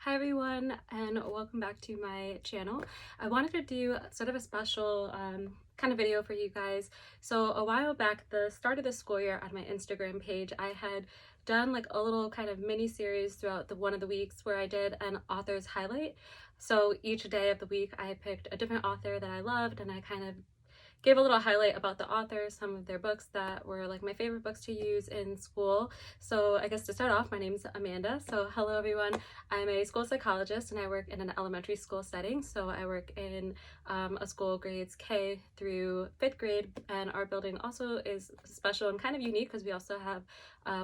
Hi everyone, and welcome back to my channel. I wanted to do sort of a special kind of video for you guys. So a while back, the start of the school year, on my Instagram page, I had done like a little kind of mini series throughout one of the weeks where I did an author's highlight. So each day of the week I picked a different author that I loved, and I kind of gave a little highlight about the authors, some of their books that were like my favorite books to use in school. So I guess to start off, my name's Amanda. So hello everyone. I'm a school psychologist and I work in an elementary school setting. So I work in a school grades K through 5th grade, and our building also is special and kind of unique because we also have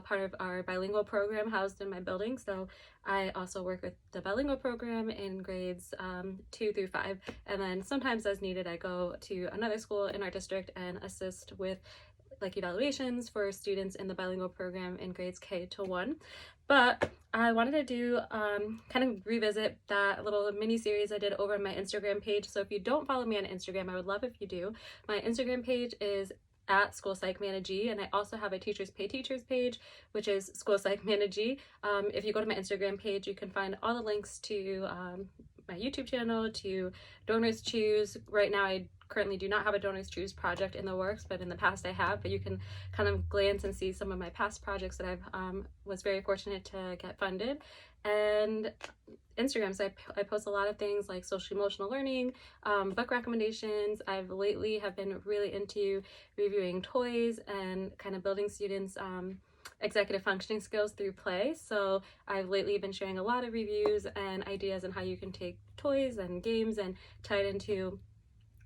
part of our bilingual program housed in my building. So I also work with the bilingual program in grades 2 through 5, and then sometimes as needed I go to another school in our district and assist with like evaluations for students in the bilingual program in grades K to 1. But I wanted to do kind of revisit that little mini series I did over on my Instagram page. So if you don't follow me on Instagram, I would love if you do. My Instagram page is at School Psych Managee, and I also have a Teachers Pay Teachers page, which is School Psych Managee. If you go to my Instagram page, you can find all the links to my YouTube channel, to Donors Choose. Right now I currently do not have a Donors Choose project in the works, but in the past I have. But you can kind of glance and see some of my past projects that I've was very fortunate to get funded. And Instagram, so I post a lot of things like social emotional learning, book recommendations. I've lately have been really into reviewing toys and kind of building students executive functioning skills through play. So I've lately been sharing a lot of reviews and ideas on how you can take toys and games and tie it into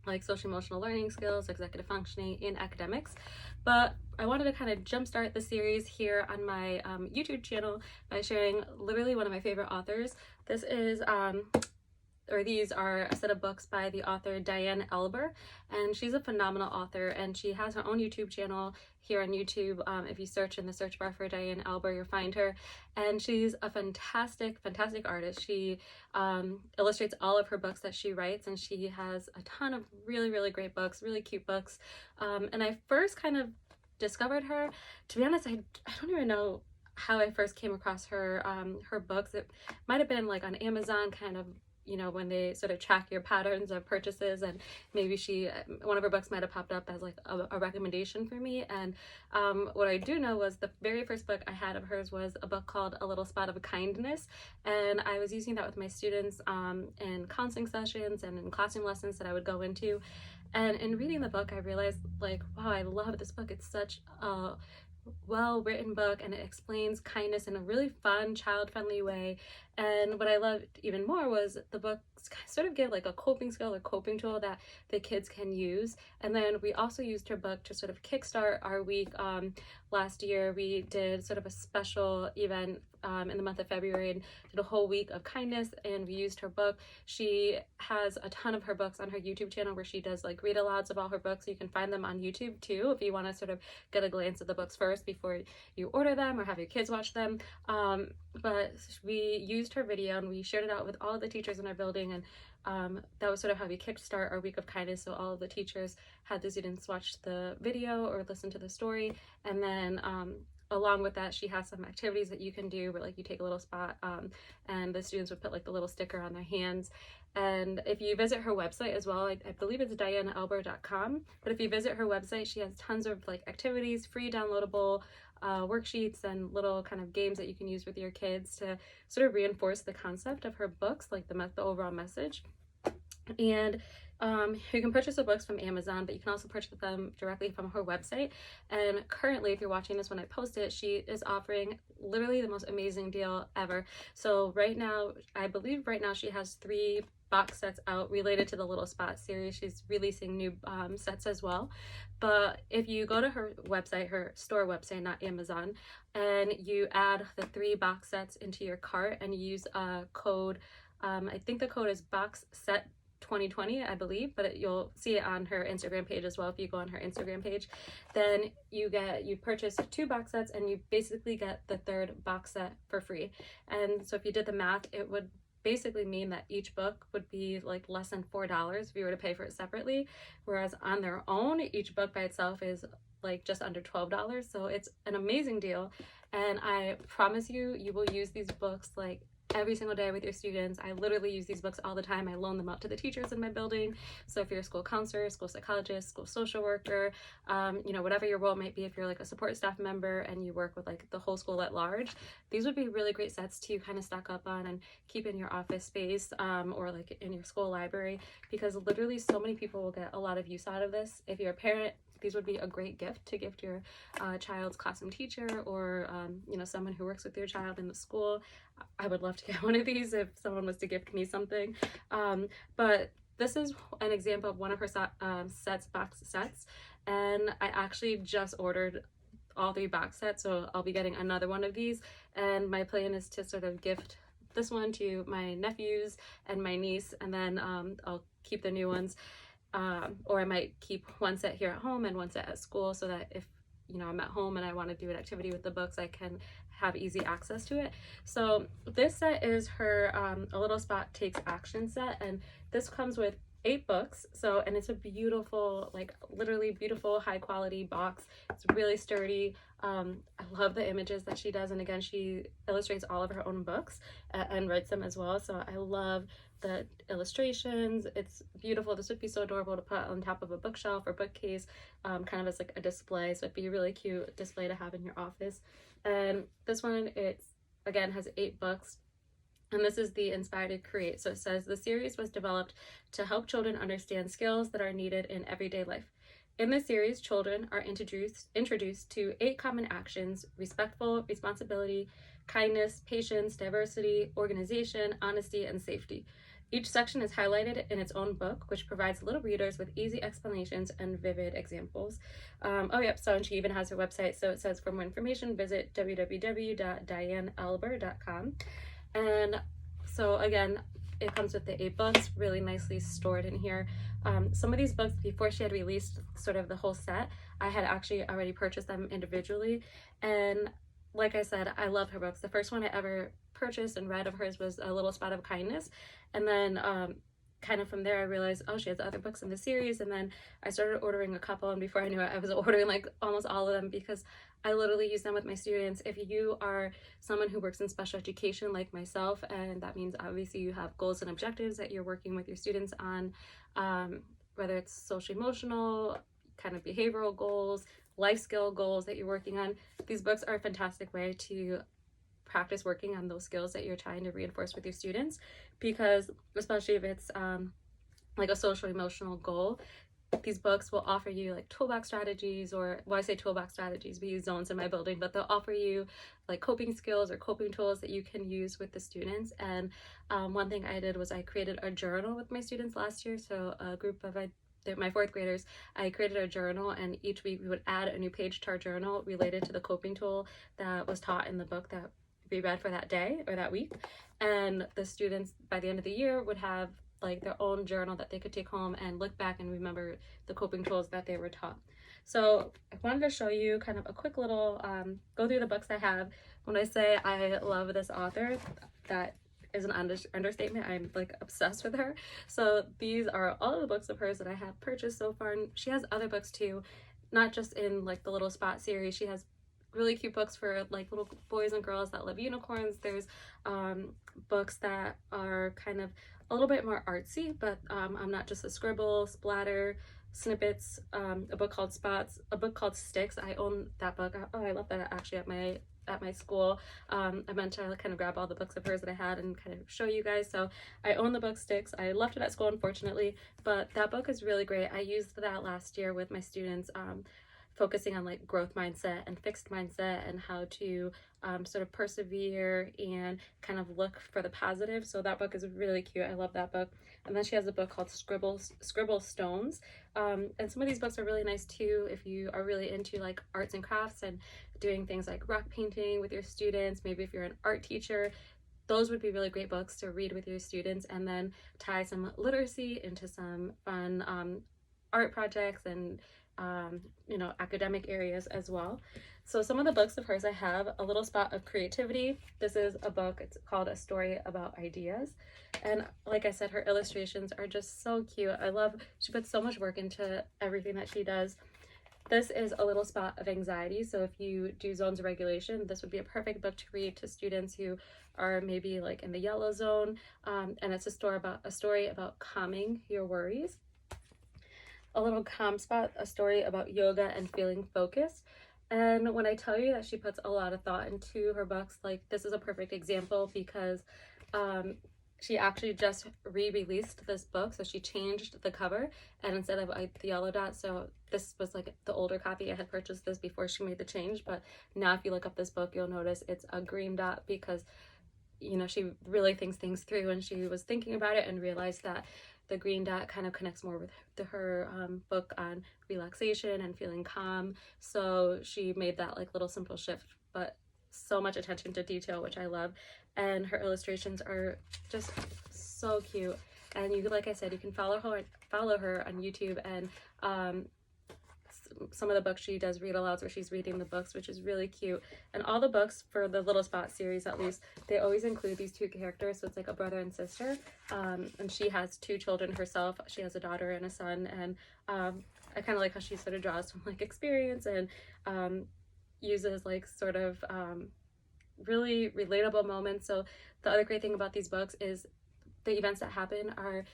like social emotional learning skills, executive functioning in academics. But I wanted to kind of jumpstart the series here on my YouTube channel by sharing literally one of my favorite authors. This is these are a set of books by the author Diane Alber, and she's a phenomenal author, and she has her own YouTube channel here on YouTube. If you search in the search bar for Diane Alber, you'll find her, and she's a fantastic artist. She illustrates all of her books that she writes, and she has a ton of really great books, really cute books. And I first kind of discovered her, to be honest, I don't even know how I first came across her her books. It might have been like on Amazon, kind of, you know, when they sort of track your patterns of purchases, and maybe one of her books might have popped up as like a recommendation for me. And what I do know was the very first book I had of hers was a book called A Little Spot of Kindness, and I was using that with my students in counseling sessions and in classroom lessons that I would go into. And in reading the book, I realized, like, wow, I love this book. It's such a well-written book, and it explains kindness in a really fun, child-friendly way. And what I loved even more was the book sort of give like a coping skill or coping tool that the kids can use. And then we also used her book to sort of kickstart our week. Last year we did sort of a special event in the month of February and did a whole week of kindness, and we used her book. She has a ton of her books on her YouTube channel where she does like read alouds of all her books. So you can find them on YouTube too if you want to sort of get a glance at the books first before you order them or have your kids watch them. But we used her video and we shared it out with all of the teachers in our building, and that was sort of how we kickstart our week of kindness. So all of the teachers had the students watch the video or listen to the story, and then along with that, she has some activities that you can do where like you take a little spot and the students would put like the little sticker on their hands. And if you visit her website as well, I believe it's dianealber.com, but if you visit her website, she has tons of like activities, free downloadable worksheets and little kind of games that you can use with your kids to sort of reinforce the concept of her books, like the overall message. And you can purchase the books from Amazon, but you can also purchase them directly from her website. And currently, if you're watching this when I post it, she is offering literally the most amazing deal ever. So right now, I believe right now she has 3 box sets out related to the Little Spot series. She's releasing new sets as well. But if you go to her website, her store website, not Amazon, and you add the 3 box sets into your cart and use a code, I think the code is BOXSET 2020, I believe, but you'll see it on her Instagram page as well. If you go on her Instagram page, then you purchase 2 box sets and you basically get the 3rd box set for free. And so if you did the math, it would basically mean that each book would be like less than $4 if you were to pay for it separately, whereas on their own each book by itself is like just under $12. So it's an amazing deal, and I promise you, you will use these books like every single day with your students. I literally use these books all the time. I loan them out to the teachers in my building. So if you're a school counselor, school psychologist, school social worker, you know, whatever your role might be, if you're like a support staff member and you work with like the whole school at large, these would be really great sets to kind of stock up on and keep in your office space, or like in your school library, because literally so many people will get a lot of use out of this. If you're a parent, these would be a great gift to gift your child's classroom teacher, or you know, someone who works with your child in the school. I would love to get one of these if someone was to gift me something. But this is an example of one of her box sets, and I actually just ordered all 3 box sets, so I'll be getting another one of these, and my plan is to sort of gift this one to my nephews and my niece, and then I'll keep the new ones. Or I might keep one set here at home and one set at school, so that if, you know, I'm at home and I want to do an activity with the books, I can have easy access to it. So this set is her A Little Spot Takes Action set, and this comes with 8 books. So, and it's a beautiful, like literally beautiful, high quality box. It's really sturdy. I love the images that she does, and again, she illustrates all of her own books and writes them as well. So I love the illustrations. It's beautiful. This would be so adorable to put on top of a bookshelf or bookcase, kind of as like a display. So it'd be a really cute display to have in your office. And this one, it's again has 8 books. And this is the Inspired to Create. So it says, the series was developed to help children understand skills that are needed in everyday life. In this series, children are introduced to 8 common actions: respectful, responsibility, kindness, patience, diversity, organization, honesty, and safety. Each section is highlighted in its own book, which provides little readers with easy explanations and vivid examples. Oh, yep, so and she even has her website. So it says, for more information, visit www.dianealber.com. And so again, it comes with the 8 books, really nicely stored in here. Some of these books, before she had released sort of the whole set, I had actually already purchased them individually. And like I said, I love her books. The first one I ever purchased and read of hers was A Little Spot of Kindness. And then kind of from there, I realized, oh, she has other books in the series. And then I started ordering a couple, and before I knew it, I was ordering like almost all of them, because I literally use them with my students. If you are someone who works in special education like myself, and that means obviously you have goals and objectives that you're working with your students on, whether it's social emotional, kind of behavioral goals, life skill goals that you're working on, these books are a fantastic way to practice working on those skills that you're trying to reinforce with your students. Because especially if it's like a social emotional goal, these books will offer you like toolbox strategies, or, well, I say toolbox strategies, we use zones in my building, but they'll offer you like coping skills or coping tools that you can use with the students. And one thing I did was I created a journal with my students last year. So a group of my 4th graders, I created a journal, and each week we would add a new page to our journal related to the coping tool that was taught in the book that we read for that day or that week. And the students by the end of the year would have like their own journal that they could take home and look back and remember the coping tools that they were taught. So I wanted to show you kind of a quick little go through the books I have. When I say I love this author, that is an understatement. I'm like obsessed with her. So these are all of the books of hers that I have purchased so far, and she has other books too, not just in like the Little Spot series. She has really cute books for like little boys and girls that love unicorns. There's books that are kind of a little bit more artsy, but I'm not just a scribble, splatter, snippets, a book called Spots, a book called Sticks. I own that book. Oh, I love that actually at my school. I meant to kind of grab all the books of hers that I had and kind of show you guys. So I own the book Sticks. I left it at school, unfortunately, but that book is really great. I used that last year with my students, focusing on like growth mindset and fixed mindset, and how to sort of persevere and kind of look for the positive. So that book is really cute. I love that book. And then she has a book called Scribble Stones. And some of these books are really nice too if you are really into like arts and crafts and doing things like rock painting with your students. Maybe if you're an art teacher, those would be really great books to read with your students, and then tie some literacy into some fun art projects and you know, academic areas as well. So some of the books of hers I have: A Little Spot of Creativity. This is a book, it's called A Story About Ideas. And like I said, her illustrations are just so cute. I love, she puts so much work into everything that she does. This is A Little Spot of Anxiety. So if you do zones of regulation, this would be a perfect book to read to students who are maybe like in the yellow zone. And it's a story about calming your worries. A Little Calm Spot, a story about yoga and feeling focused. And when I tell you that she puts a lot of thought into her books, like this is a perfect example because she actually just re-released this book. So she changed the cover, and instead of the yellow dot, so this was like the older copy. I had purchased this before she made the change, but now if you look up this book, you'll notice it's a green dot because, you know, she really thinks things through, and she was thinking about it and realized that the green dot kind of connects more with her book on relaxation and feeling calm. So she made that like little simple shift, but so much attention to detail, which I love. And her illustrations are just so cute. And you, like I said, you can follow her on YouTube, and some of the books she does read alouds where she's reading the books, which is really cute. And all the books for the Little Spot series, at least, they always include these two characters, so it's like a brother and sister. And she has two children herself. She has a daughter and a son, and I kind of like how she sort of draws from like experience and uses like sort of really relatable moments. So the other great thing about these books is the events that happen are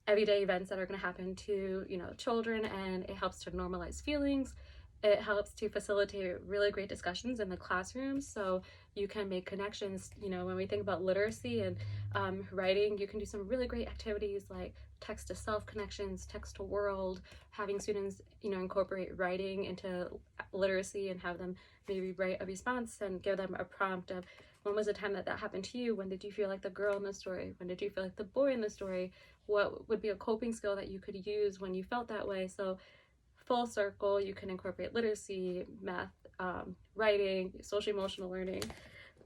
everyday events that are going to happen to, you know, children, and it helps to normalize feelings. It helps to facilitate really great discussions in the classroom, so you can make connections. You know, when we think about literacy and writing, you can do some really great activities like text to self connections, text to world, having students, you know, incorporate writing into literacy and have them maybe write a response and give them a prompt of, when was the time that happened to you? When did you feel like the girl in the story? When did you feel like the boy in the story? What would be a coping skill that you could use when you felt that way? So full circle, you can incorporate literacy, math, writing, social emotional learning.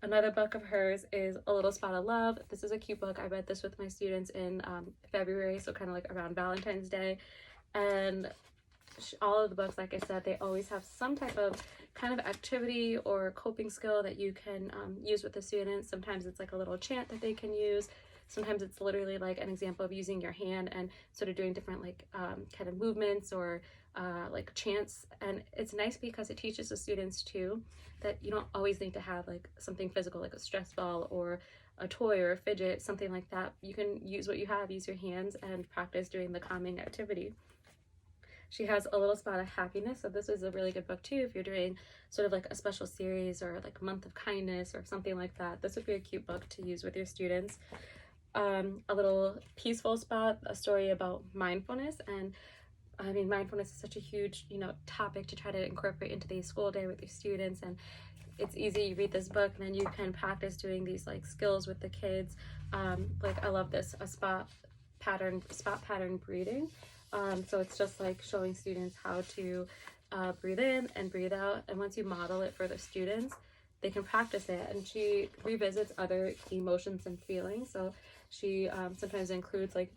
Another book of hers is A Little Spot of Love. This is a cute book. I read this with my students in February, so kind of like around Valentine's Day. And all of the books, like I said, they always have some type of kind of activity or coping skill that you can use with the students. Sometimes it's like a little chant that they can use. Sometimes it's literally like an example of using your hand and sort of doing different like kind of movements or like chants. And it's nice because it teaches the students too that you don't always need to have like something physical like a stress ball or a toy or a fidget, something like that. You can use what you have, use your hands, and practice doing the calming activity. She has A Little Spot of Happiness. So this is a really good book too if you're doing sort of like a special series or like a month of kindness or something like that. This would be a cute book to use with your students. A Little Peaceful Spot, a story about mindfulness. And I mean, mindfulness is such a huge, you know, topic to try to incorporate into the school day with your students. And it's easy, you read this book and then you can practice doing these like skills with the kids. Like I love this, a spot pattern breathing. So it's just like showing students how to breathe in and breathe out. And once you model it for the students, they can practice it. And she revisits other emotions and feelings. So she sometimes includes like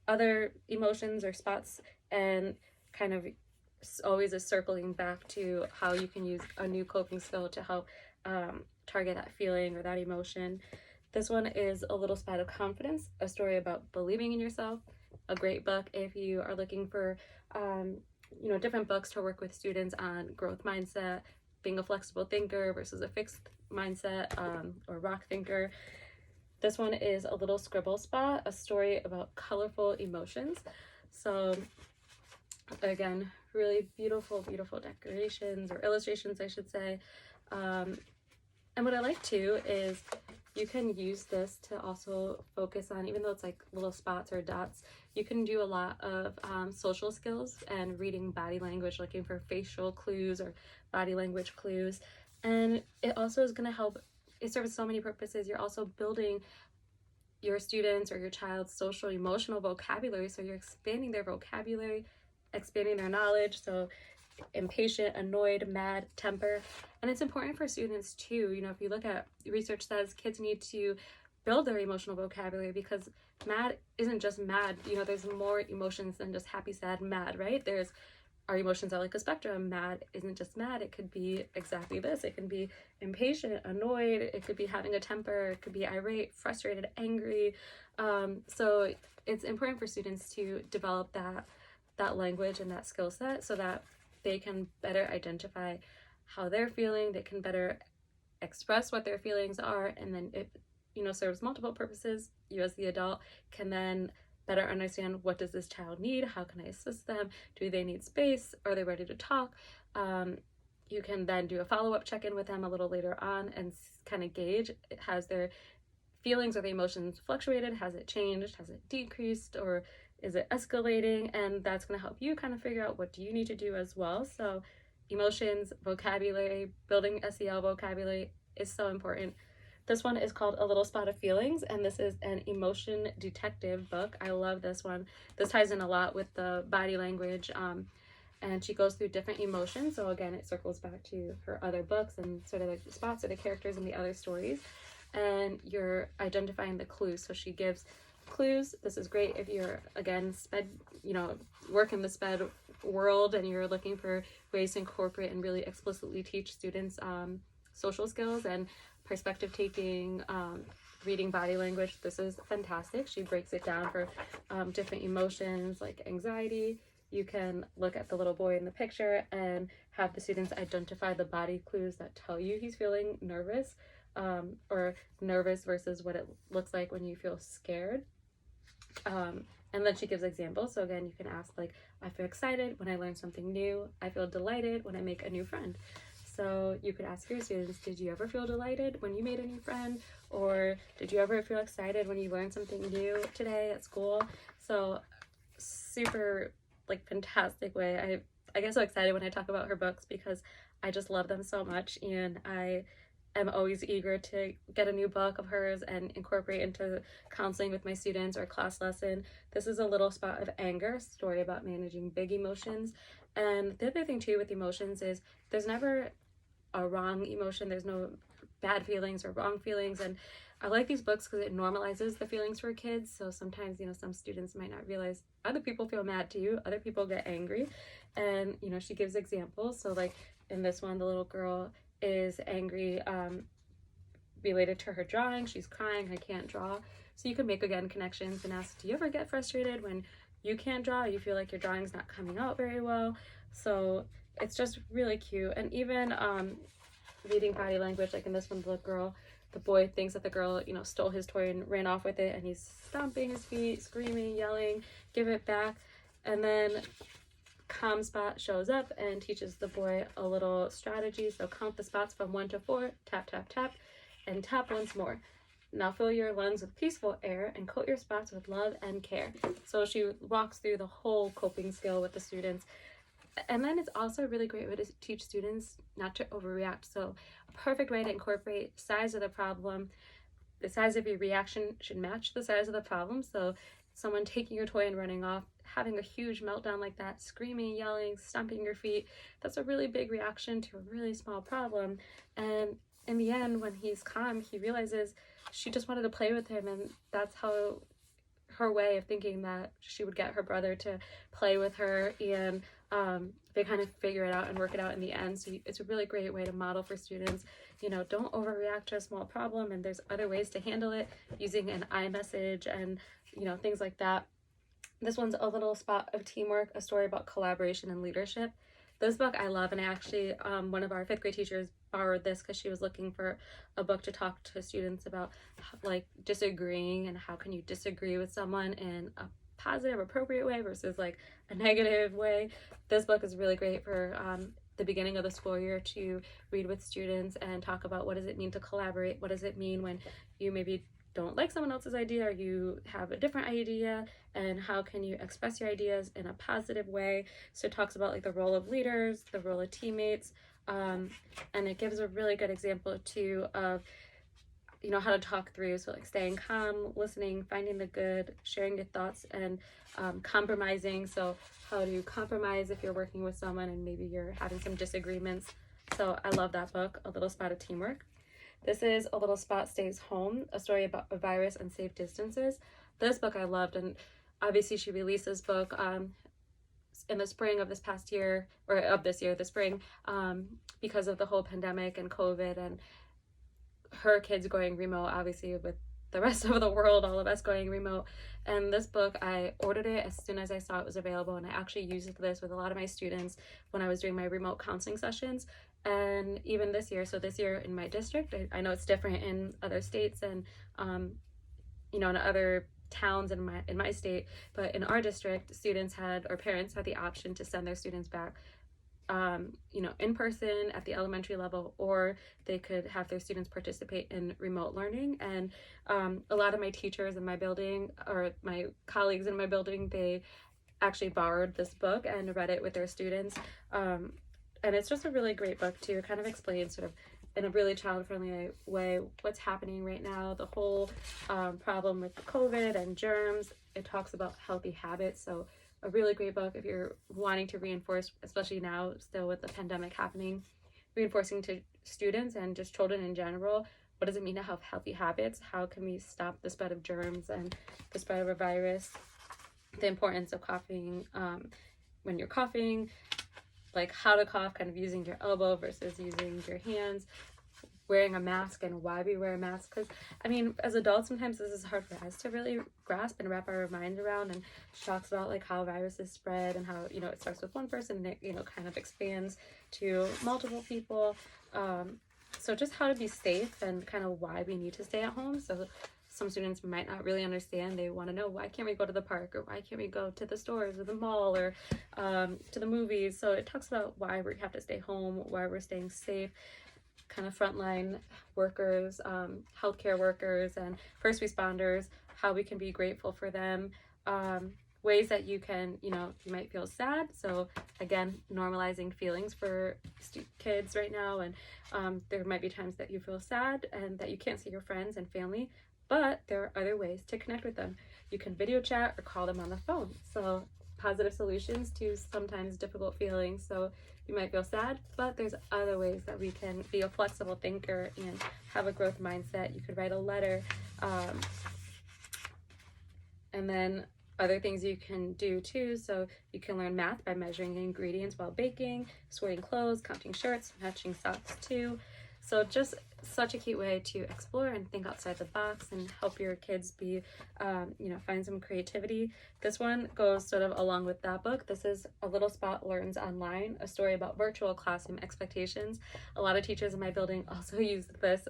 other emotions or spots, and kind of always is circling back to how you can use a new coping skill to help target that feeling or that emotion. This one is A Little Spot of Confidence, a story about believing in yourself. A great book if you are looking for you know, different books to work with students on growth mindset, being a flexible thinker versus a fixed mindset or rock thinker. This one is A Little Scribble Spot, a story about colorful emotions. So again, really beautiful decorations or illustrations, I should say. And what I like too is you can use this to also focus on, even though it's like little spots or dots, you can do a lot of social skills and reading body language, looking for facial clues or body language clues. And it also is going to help, it serves so many purposes. You're also building your students or your child's social emotional vocabulary, so you're expanding their vocabulary, expanding their knowledge. So impatient, annoyed, mad, temper. And it's important for students too. You know, if you look at research says kids need to build their emotional vocabulary, because mad isn't just mad. You know, there's more emotions than just happy, sad, mad, right? There's our emotions are like a spectrum. Mad isn't just mad. It could be exactly this. It can be impatient, annoyed. It could be having a temper. It could be irate, frustrated, angry. So it's important for students to develop that language and that skill set, so that they can better identify how they're feeling, they can better express what their feelings are, and then it, you know, serves multiple purposes. You as the adult can then better understand, what does this child need? How can I assist them? Do they need space? Are they ready to talk? You can then do a follow-up check-in with them a little later on and kind of gauge, has their feelings or the emotions fluctuated? Has it changed? Has it decreased? Or is it escalating? And that's going to help you kind of figure out, what do you need to do as well. So emotions, vocabulary, building SEL vocabulary is so important. This one is called A Little Spot of Feelings, and this is an emotion detective book. I love this one. This ties in a lot with the body language, and she goes through different emotions. So again, it circles back to her other books and sort of like the spots of the characters in the other stories, and you're identifying the clues. So she gives clues. This is great if you're, again, sped, you know, work in the sped world and you're looking for ways to incorporate and really explicitly teach students social skills and perspective taking, reading body language. This is fantastic. She breaks it down for different emotions like anxiety. You can look at the little boy in the picture and have the students identify the body clues that tell you he's feeling nervous, or nervous versus what it looks like when you feel scared. And then she gives examples. So again, you can ask, like, I feel excited when I learn something new. I feel delighted when I make a new friend. So you could ask your students, did you ever feel delighted when you made a new friend? Or did you ever feel excited when you learned something new today at school? So super, like, fantastic way. I get so excited when I talk about her books because I just love them so much, and I am always eager to get a new book of hers and incorporate into counseling with my students or class lesson. This is A Little Spot of Anger, a story about managing big emotions. And the other thing too with emotions is there's never a wrong emotion. There's no bad feelings or wrong feelings. And I like these books because it normalizes the feelings for kids. So sometimes, you know, some students might not realize other people feel mad too. Other people get angry. And, you know, she gives examples. So like in this one, the little girl is angry related to her drawing. She's crying, I can't draw. So you can make, again, connections and ask, do you ever get frustrated when you can't draw? You feel like your drawing's not coming out very well. So it's just really cute. And even reading body language, like in this one, the boy thinks that the girl, you know, stole his toy and ran off with it, and he's stomping his feet, screaming, yelling, give it back. And then Calm Spot shows up and teaches the boy a little strategy. So count the spots from 1 to 4, tap, tap, tap, and tap once more. Now fill your lungs with peaceful air and coat your spots with love and care. So she walks through the whole coping skill with the students. And then it's also a really great way to teach students not to overreact. So a perfect way to incorporate size of the problem. The size of your reaction should match the size of the problem. So someone taking your toy and running off, having a huge meltdown like that, screaming, yelling, stomping your feet, that's a really big reaction to a really small problem. And in the end, when he's calm, he realizes she just wanted to play with him, and that's how her way of thinking that she would get her brother to play with her, and they kind of figure it out and work it out in the end. So it's a really great way to model for students, you know, don't overreact to a small problem, and there's other ways to handle it, using an I message and, you know, things like that. This one's A Little Spot of Teamwork, a story about collaboration and leadership. This book I love, and I actually, one of our 5th grade teachers borrowed this because she was looking for a book to talk to students about, like, disagreeing and how can you disagree with someone in a positive, appropriate way versus like a negative way. This book is really great for the beginning of the school year to read with students and talk about, what does it mean to collaborate? What does it mean when you maybe don't like someone else's idea, or you have a different idea, and how can you express your ideas in a positive way? So it talks about like the role of leaders, the role of teammates, and it gives a really good example too of, you know, how to talk through. So like staying calm, listening, finding the good, sharing your thoughts, and compromising. So how do you compromise if you're working with someone and maybe you're having some disagreements? So I love that book, A Little Spot of Teamwork. This is A Little Spot Stays Home, a story about a virus and safe distances. This book I loved, and obviously she released this book in the spring of this past year, or of this year, the spring, because of the whole pandemic and COVID, and her kids going remote, obviously with the rest of the world, all of us going remote. And this book, I ordered it as soon as I saw it was available, and I actually used this with a lot of my students when I was doing my remote counseling sessions. And even this year, so this year in my district, I know it's different in other states and in other towns in my state, but in our district, students had, or parents had, the option to send their students back in person at the elementary level, or they could have their students participate in remote learning. And a lot of my teachers in my building, or my colleagues in my building, they actually borrowed this book and read it with their students. And it's just a really great book to kind of explain, sort of in a really child-friendly way, what's happening right now, the whole problem with COVID and germs. It talks about healthy habits. So a really great book if you're wanting to reinforce, especially now still with the pandemic happening, reinforcing to students and just children in general, what does it mean to have healthy habits? How can we stop the spread of germs and the spread of a virus? The importance of coughing when you're coughing, like how to cough, kind of using your elbow versus using your hands, wearing a mask and why we wear a mask. Because I mean, as adults, sometimes this is hard for us to really grasp and wrap our minds around. And she talks about like how viruses spread and how, it starts with one person and it, kind of expands to multiple people. So just how to be safe and kind of why we need to stay at home. So some students might not really understand. They want to know, why can't we go to the park, or why can't we go to the stores or the mall, or to the movies? So it talks about why we have to stay home, why we're staying safe, kind of frontline workers, healthcare workers and first responders, how we can be grateful for them, ways that you can, you might feel sad. So again, normalizing feelings for kids right now. And there might be times that you feel sad and that you can't see your friends and family, but there are other ways to connect with them. You can video chat or call them on the phone. So positive solutions to sometimes difficult feelings. So you might feel sad, but there's other ways that we can be a flexible thinker and have a growth mindset. You could write a letter, and then other things you can do too. So you can learn math by measuring ingredients while baking, sorting clothes, counting shirts, matching socks too. So just such a cute way to explore and think outside the box and help your kids be, find some creativity. This one goes sort of along with that book. This is A Little Spot Learns Online, a story about virtual classroom expectations. A lot of teachers in my building also use this.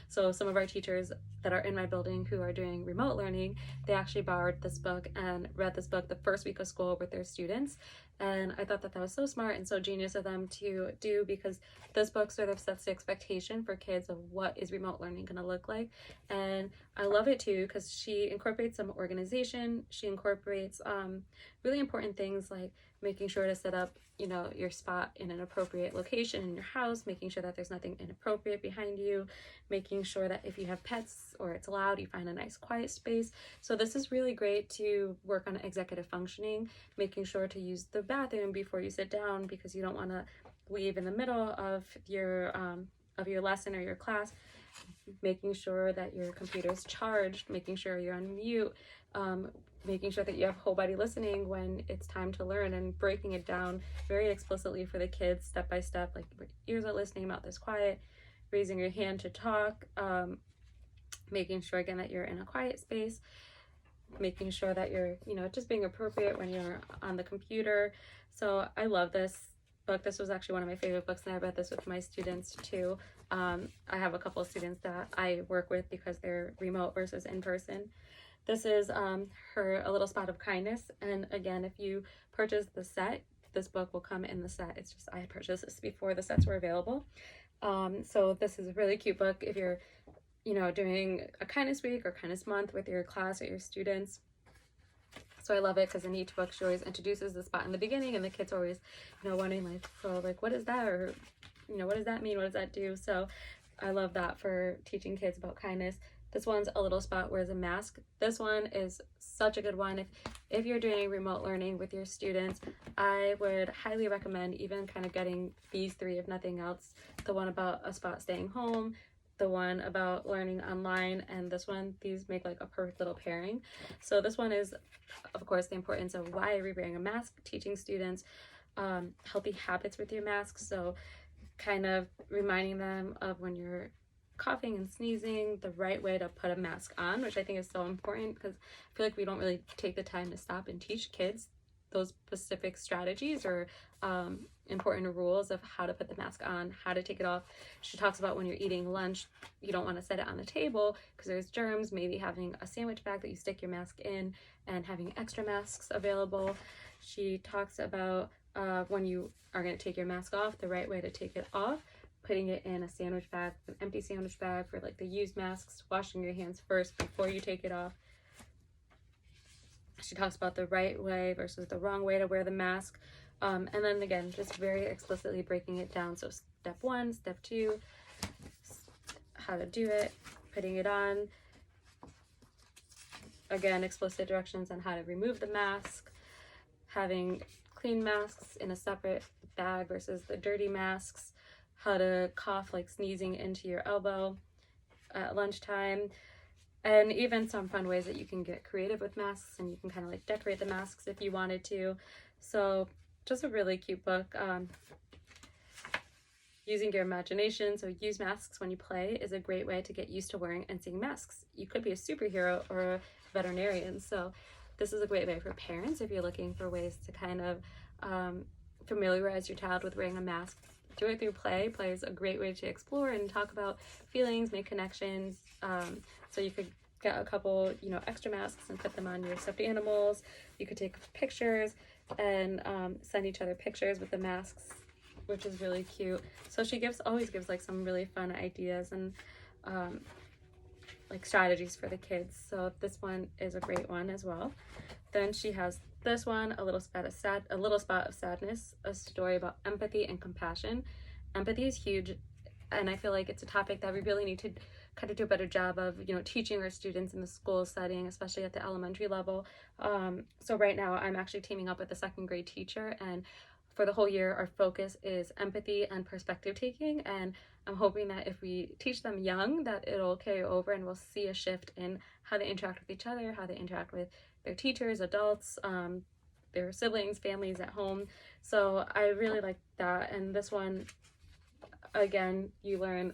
So some of our teachers that are in my building who are doing remote learning, they actually borrowed this book and read this book the first week of school with their students. And I thought that was so smart and so genius of them to do, because this book sort of sets the expectation for kids of what is remote learning going to look like. And I love it too because she incorporates some organization. She incorporates really important things like making sure to set up, your spot in an appropriate location in your house, making sure that there's nothing inappropriate behind you, making sure that if you have pets or it's loud, you find a nice quiet space. So this is really great to work on executive functioning, making sure to use the bathroom before you sit down because you don't want to leave in the middle of your lesson or your class, making sure that your computer's charged, making sure you're on mute, making sure that you have whole body listening when it's time to learn, and breaking it down very explicitly for the kids step by step, like your ears are listening, mouth is quiet, raising your hand to talk, making sure again that you're in a quiet space, making sure that you're, just being appropriate when you're on the computer. So I love this book. This was actually one of my favorite books, and I read this with my students too. I have a couple of students that I work with because they're remote versus in person. This is her A Little Spot of Kindness, and again, if you purchase the set, this book will come in the set. It's just I purchased this before the sets were available. So this is a really cute book if you're doing a kindness week or kindness month with your class or your students. So I love it because in each book she always introduces the spot in the beginning, and the kids are always wondering like what is that, or what does that mean, what does that do? So I love that for teaching kids about kindness. This one's A Little Spot Wears a Mask. This one is such a good one. If you're doing remote learning with your students, I would highly recommend even kind of getting these three, if nothing else. The one about a spot staying home, the one about learning online, and this one. These make like a perfect little pairing. So this one is, of course, the importance of why are we wearing a mask, teaching students healthy habits with your masks. So kind of reminding them of when you're coughing and sneezing, the right way to put a mask on, which I think is so important because I feel like we don't really take the time to stop and teach kids those specific strategies or important rules of how to put the mask on, how to take it off. She talks about when you're eating lunch, you don't want to set it on the table because there's germs, maybe having a sandwich bag that you stick your mask in and having extra masks available. She talks about when you are going to take your mask off, the right way to take it off, putting it in a sandwich bag, an empty sandwich bag for like the used masks, washing your hands first before you take it off. She talks about the right way versus the wrong way to wear the mask. And then again, just very explicitly breaking it down. So step 1, step 2, how to do it, putting it on. Again, explicit directions on how to remove the mask, having clean masks in a separate bag versus the dirty masks, how to cough like sneezing into your elbow at lunchtime. And even some fun ways that you can get creative with masks, and you can kind of like decorate the masks if you wanted to. So just a really cute book. Using your imagination, so use masks when you play is a great way to get used to wearing and seeing masks. You could be a superhero or a veterinarian, so this is a great way for parents if you're looking for ways to kind of familiarize your child with wearing a mask. Do it through play. Play is a great way to explore and talk about feelings, make connections. So you could get a couple, extra masks and put them on your stuffed animals. You could take pictures and send each other pictures with the masks, which is really cute. So she always gives like some really fun ideas and like strategies for the kids. So this one is a great one as well. Then she has this one, a little spot of sadness, a story about empathy and compassion. Empathy is huge, and I feel like it's a topic that we really need to kind of do a better job of, teaching our students in the school setting, especially at the elementary level. So right now I'm actually teaming up with a 2nd grade teacher, and for the whole year, our focus is empathy and perspective taking. And I'm hoping that if we teach them young, that it'll carry over and we'll see a shift in how they interact with each other, how they interact with their teachers, adults, their siblings, families at home. So I really like that. And this one, again, you learn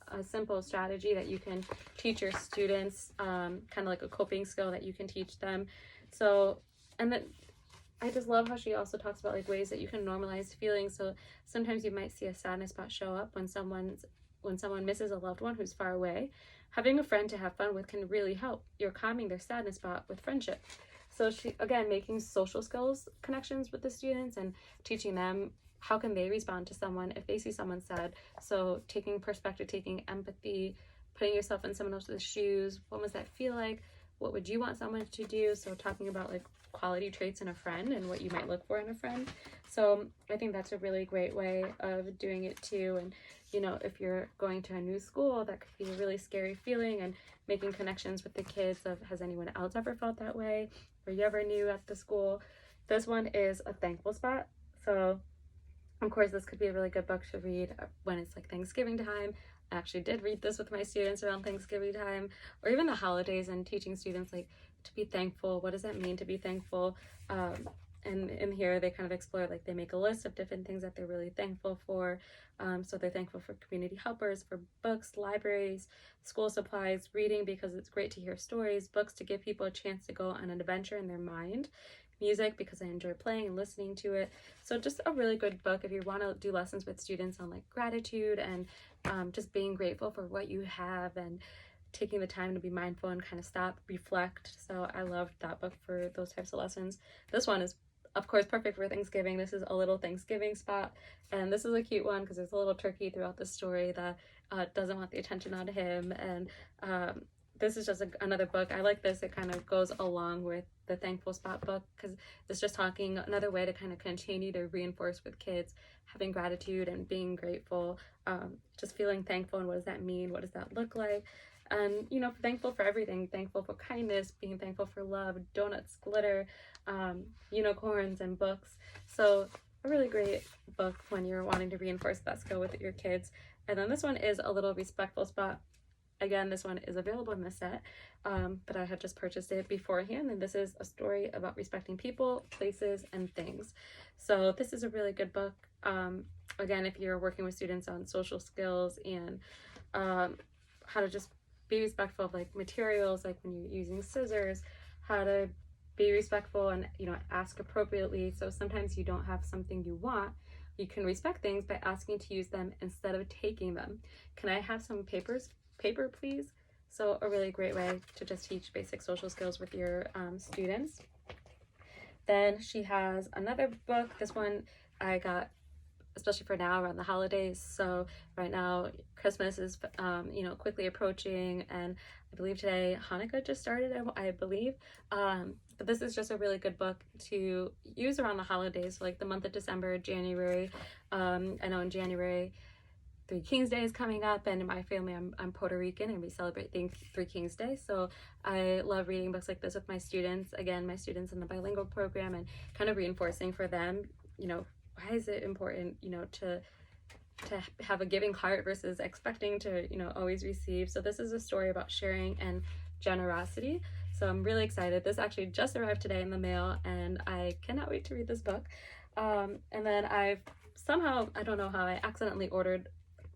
a simple strategy that you can teach your students, kind of like a coping skill that you can teach them. So, and then I just love how she also talks about like ways that you can normalize feelings. So sometimes you might see a sadness spot show up when someone misses a loved one who's far away. Having a friend to have fun with can really help. You're calming their sadness spot with friendship. So she, again, making social skills connections with the students and teaching them how can they respond to someone if they see someone sad. So taking perspective, taking empathy, putting yourself in someone else's shoes. What must that feel like? What would you want someone to do? So talking about like quality traits in a friend and what you might look for in a friend. So I think that's a really great way of doing it too. And if you're going to a new school, that could be a really scary feeling, and making connections with the kids of, has anyone else ever felt that way? Were you ever new at the school? This one is a thankful spot. So of course, this could be a really good book to read when it's like Thanksgiving time. I actually did read this with my students around Thanksgiving time, or even the holidays, and teaching students like to be thankful. What does that mean to be thankful? And in here they kind of explore, like they make a list of different things that they're really thankful for. So they're thankful for community helpers, for books, libraries, school supplies, reading because it's great to hear stories, books to give people a chance to go on an adventure in their mind, music because I enjoy playing and listening to it. So just a really good book if you want to do lessons with students on like gratitude and just being grateful for what you have and taking the time to be mindful and kind of stop, reflect. So I loved that book for those types of lessons. This one is of course perfect for Thanksgiving. This is a little Thanksgiving spot, and this is a cute one because there's a little turkey throughout the story that doesn't want the attention on him. And this is just another book. I like this. It kind of goes along with the Thankful Spot book because it's just talking another way to kind of continue to reinforce with kids having gratitude and being grateful, just feeling thankful. And what does that mean? What does that look like? And thankful for everything, thankful for kindness, being thankful for love, donuts, glitter, unicorns, and books. So a really great book when you're wanting to reinforce that skill with your kids. And then this one is a little Respectful Spot. Again, this one is available in the set, but I had just purchased it beforehand, and this is a story about respecting people, places, and things. So this is a really good book. Again, if you're working with students on social skills and how to just be respectful of like materials, like when you're using scissors, how to be respectful and, you know, ask appropriately. So sometimes you don't have something you want, you can respect things by asking to use them instead of taking them. Can I have some paper please? So a really great way to just teach basic social skills with your students. Then she has another book. This one I got especially for now around the holidays. So right now Christmas is you know, quickly approaching, and I believe today Hanukkah just started, I believe. But this is just a really good book to use around the holidays, so like the month of December, January. I know in January Three Kings Day is coming up, and in my family I'm Puerto Rican and we celebrate Three Kings Day. So I love reading books like this with my students, again my students in the bilingual program, and kind of reinforcing for them, you know, why is it important, you know, to have a giving heart versus expecting to, you know, always receive. So this is a story about sharing and generosity. So I'm really excited. This actually just arrived today in the mail, and I cannot wait to read this book. And then I've somehow, I don't know how, I accidentally ordered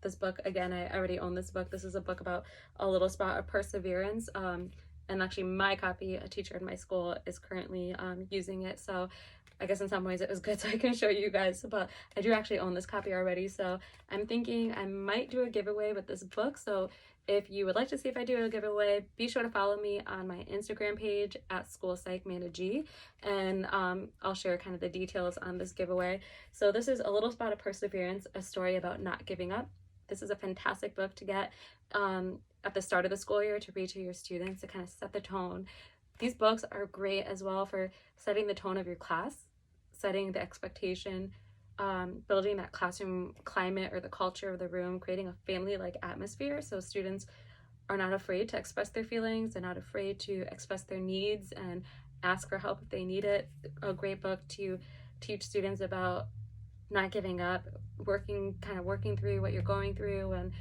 this book again. I already own this book. This is a book about a little spot of perseverance. And actually my copy, a teacher in my school is currently using it. So I guess in some ways it was good so I can show you guys, but I do actually own this copy already. So I'm thinking I might do a giveaway with this book. So if you would like to see if I do a giveaway, be sure to follow me on my Instagram page at schoolpsychmanaG, and I'll share kind of the details on this giveaway. So this is A Little Spot of Perseverance, a story about not giving up. This is a fantastic book to get at the start of the school year to read to your students to kind of set the tone. These books are great as well for setting the tone of your class, setting the expectation, building that classroom climate or the culture of the room, creating a family-like atmosphere so students are not afraid to express their feelings, they're not afraid to express their needs and ask for help if they need it. A great book to teach students about not giving up, working through what you're going through, and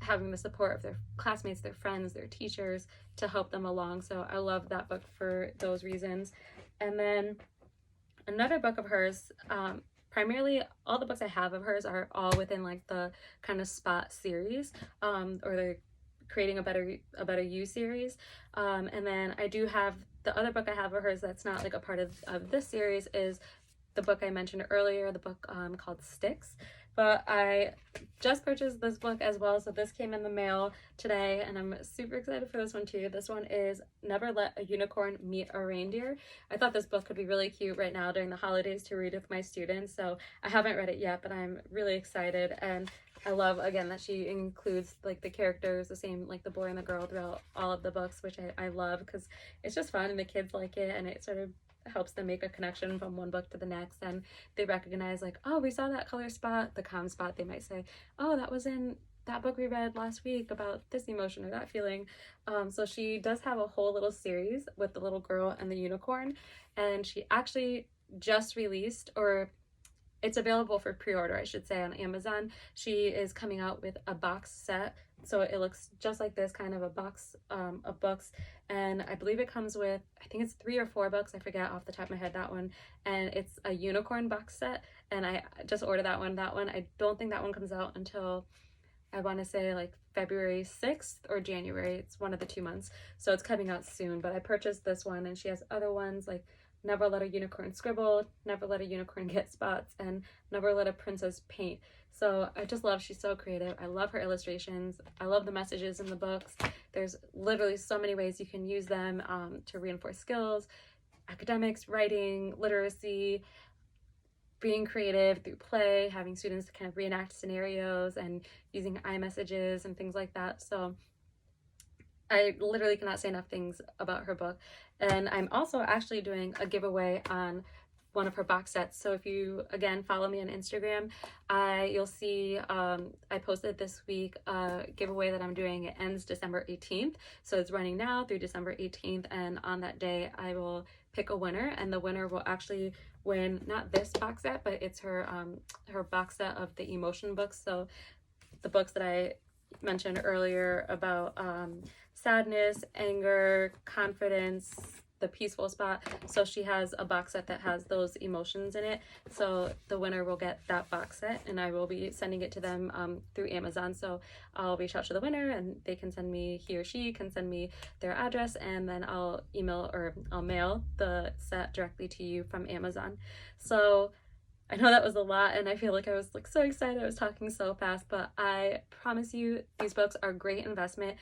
having the support of their classmates, their friends, their teachers to help them along. So I love that book for those reasons. And then another book of hers, primarily all the books I have of hers are all within like the kind of SPOT series, or the Creating a Better You series. And then I do have the other book I have of hers that's not like a part of this series is the book I mentioned earlier, the book called Sticks. But I just purchased this book as well, so this came in the mail today, and I'm super excited for this one too. This one is Never Let a Unicorn Meet a Reindeer. I thought this book could be really cute right now during the holidays to read with my students, so I haven't read it yet, but I'm really excited. And I love, again, that she includes like the characters, the same like the boy and the girl throughout all of the books, which I love because it's just fun and the kids like it, and it sort of helps them make a connection from one book to the next, and they recognize like, oh, we saw that color spot, the calm spot. They might say, oh, that was in that book we read last week about this emotion or that feeling. So she does have a whole little series with the little girl and the unicorn, and she actually just released, or it's available for pre-order, I should say, on Amazon. She is coming out with a box set, so it looks just like this, kind of a box of books, and I believe it comes with, I think it's 3 or 4 books, I forget off the top of my head that one, and it's a unicorn box set, and I just ordered that one. I don't think that one comes out until, I want to say like February 6th or January. It's one of the 2 months, so it's coming out soon. But I purchased this one, and she has other ones like Never Let a Unicorn Scribble, Never Let a Unicorn Get Spots, and Never Let a Princess Paint. So I just love, she's so creative. I love her illustrations. I love the messages in the books. There's literally so many ways you can use them to reinforce skills, academics, writing, literacy, being creative through play, having students kind of reenact scenarios and using iMessages and things like that. So I literally cannot say enough things about her book. And I'm also actually doing a giveaway on one of her box sets. So if you, again, follow me on Instagram, you'll see I posted this week a giveaway that I'm doing. It ends December 18th. So it's running now through December 18th. And on that day, I will pick a winner, and the winner will actually win not this box set, but it's her her box set of the emotion books. So the books that I mentioned earlier about sadness, anger, confidence, the peaceful spot. So she has a box set that has those emotions in it. So the winner will get that box set, and I will be sending it to them through Amazon. So I'll reach out to the winner, and they can send me, he or she can send me their address, and then I'll email or I'll mail the set directly to you from Amazon. So I know that was a lot, and I feel like I was like so excited. I was talking so fast, but I promise you these books are a great investment.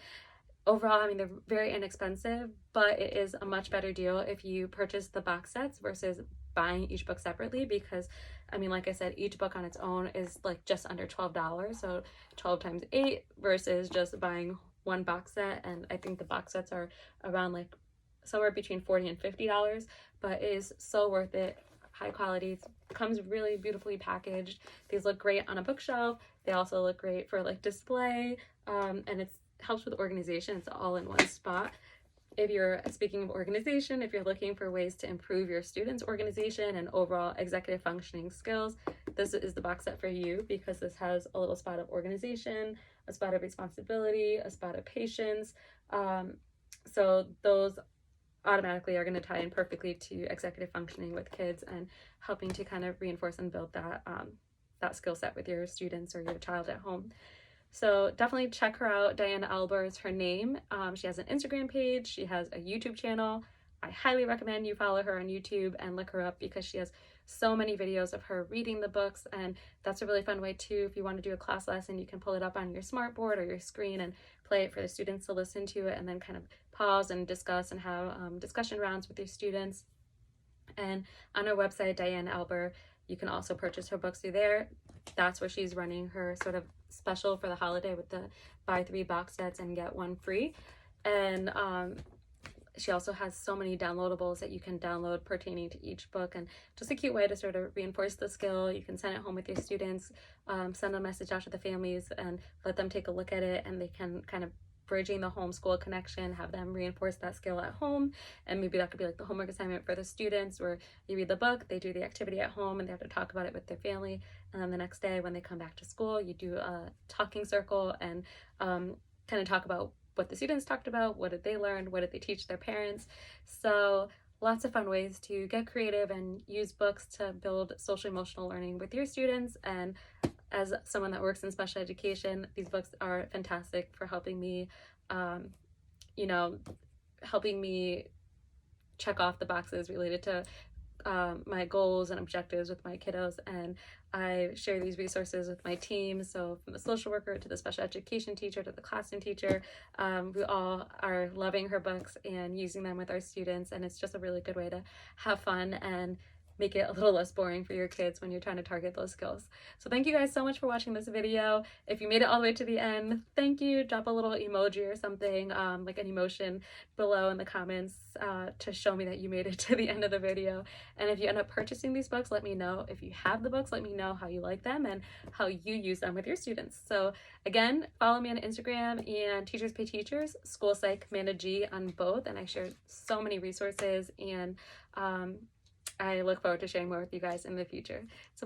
Overall, I mean, they're very inexpensive, but it is a much better deal if you purchase the box sets versus buying each book separately, because I mean, like I said, each book on its own is like just under $12. So 12 times 8 versus just buying one box set. And I think the box sets are around like somewhere between $40 and $50, but it is so worth it. High quality, it comes really beautifully packaged. These look great on a bookshelf. They also look great for like display, and it helps with organization. It's all in one spot. If you're, speaking of organization, if you're looking for ways to improve your students' organization and overall executive functioning skills, this is the box set for you, because this has a little spot of organization, a spot of responsibility, a spot of patience. So those automatically are going to tie in perfectly to executive functioning with kids and helping to kind of reinforce and build that that skill set with your students or your child at home. So definitely check her out. Diane Alber is her name. She has an Instagram page. She has a YouTube channel. I highly recommend you follow her on YouTube and look her up, because she has so many videos of her reading the books, and that's a really fun way too. If you want to do a class lesson, you can pull it up on your smartboard or your screen and play it for the students to listen to it, and then kind of pause and discuss and have discussion rounds with your students. And on her website, Diane Alber, you can also purchase her books through there. That's where she's running her sort of special for the holiday with the buy 3 box sets and get 1 free. And she also has so many downloadables that you can download pertaining to each book, and just a cute way to sort of reinforce the skill. You can send it home with your students, send a message out to the families and let them take a look at it, and they can kind of bridging the homeschool connection, have them reinforce that skill at home. And maybe that could be like the homework assignment for the students, where you read the book, they do the activity at home, and they have to talk about it with their family. And then the next day when they come back to school, you do a talking circle and kind of talk about what the students talked about, what did they learn, what did they teach their parents. So lots of fun ways to get creative and use books to build social emotional learning with your students. And as someone that works in special education, these books are fantastic for helping me, helping me check off the boxes related to my goals and objectives with my kiddos. And I share these resources with my team. So from the social worker to the special education teacher to the classroom teacher, we all are loving her books and using them with our students. And it's just a really good way to have fun and make it a little less boring for your kids when you're trying to target those skills. So thank you guys so much for watching this video. If you made it all the way to the end, thank you. Drop a little emoji or something, like an emotion below in the comments to show me that you made it to the end of the video. And if you end up purchasing these books, let me know. If you have the books, let me know how you like them and how you use them with your students. So again, follow me on Instagram and Teachers Pay Teachers, School Psych Amanda G on both. And I share so many resources, and I look forward to sharing more with you guys in the future. So